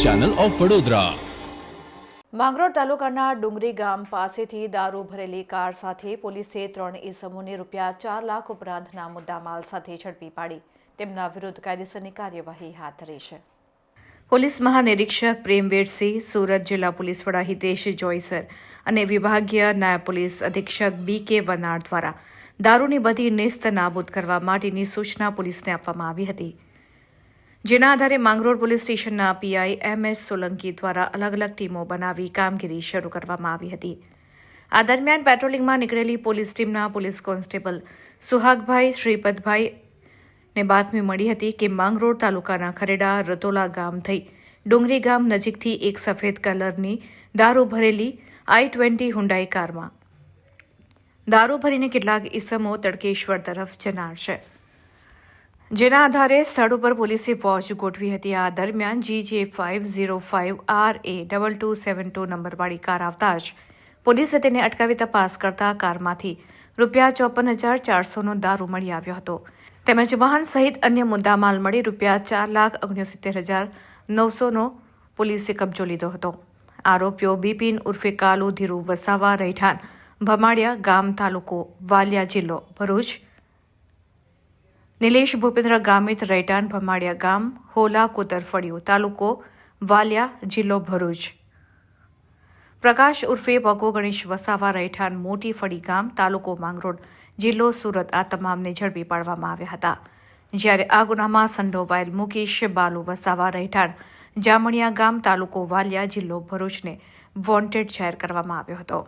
Channel of Vadodara. Mangrol તાલુકાના ડુંગરી ગામ પાસેથી દારૂ ભરેલી કાર સાથે પોલીસે 3 ઇસમોને ₹4 લાખ ઉપરાંતના મુદ્દામાલ સાથે ઝડપી પાડી તેમના વિરુદ્ધ કાયદેસરની કાર્યવાહી હાથ ધરી છે। પોલીસ મહાનિરીક્ષક પ્રેમવીરસિંહ, સુરત જિલ્લા પોલીસ વડા હિતેશ જોઈસર અને વિભાગીય નાયબ પોલીસ અધિક્ષક BK વનાડ દ્વારા દારૂની બધી નેસ્ત નાબૂદ કરવા માટેની સૂચના પોલીસને આપવામાં આવી હતી, જેના આધારે માંગરોળ પોલીસ સ્ટેશનના PI MS સોલંકી દ્વારા અલગ અલગ ટીમો બનાવી કામગીરી શરૂ કરવામાં આવી હતી। આ દરમિયાન પેટ્રોલિંગમાં નીકળેલી પોલીસ ટીમના પોલીસ કોન્સ્ટેબલ સુહાગભાઈ શ્રીપતભાઈ ને બાતમી મળી હતી કે માંગરોળ તાલુકાના ખરેડા રતોલા ગામ થઈ ડુંગરી ગામ નજીકથી એક સફેદ કલરની દારૂ ભરેલી I-20 હુન્ડાઈ કારમાં દારૂ ભરીને કેટલાક ઈસમો તડકેશ્વર તરફ જનાર છે, જેના આધારે સ્થળ ઉપર પોલીસે વોચ ગોઠવી હતી। આ દરમિયાન GJ505RA2272 નંબરવાળી કાર આવતા જ પોલીસે તેને અટકાવી તપાસ કરતા કારમાંથી ₹54,400નો દારૂ મળી આવ્યો હતો, તેમજ વાહન સહિત અન્ય મુદ્દામાલ મળી ₹4,69,900નો પોલીસે કબજો લીધો હતો। આરોપીઓ બિપિન ઉર્ફે કાલુ ધીરુ વસાવા રહેઠાણ ભમાડિયા ગામ તાલુકો વાલિયા જિલ્લો ભરૂચ, નિલેશ ભૂપેન્દ્ર ગામિત રહેઠાણ ભમાડિયા ગામ હોલા કોતરફળિયું તાલુકો વાલિયા જિલ્લો ભરૂચ, પ્રકાશ ઉર્ફે પગો ગણેશ વસાવા રહેઠાણ મોટી ફળી ગામ તાલુકો માંગરોળ જિલ્લો સુરત આ તમામને ઝડપી પાડવામાં આવ્યા હતા। જ્યારે આ ગુનામાં સંડોવાયેલ મુકેશ બાલુ વસાવા રહેઠાણ જામણિયા ગામ તાલુકો વાલિયા જિલ્લો ભરૂચને વોન્ટેડ જાહેર કરવામાં આવ્યો હતો।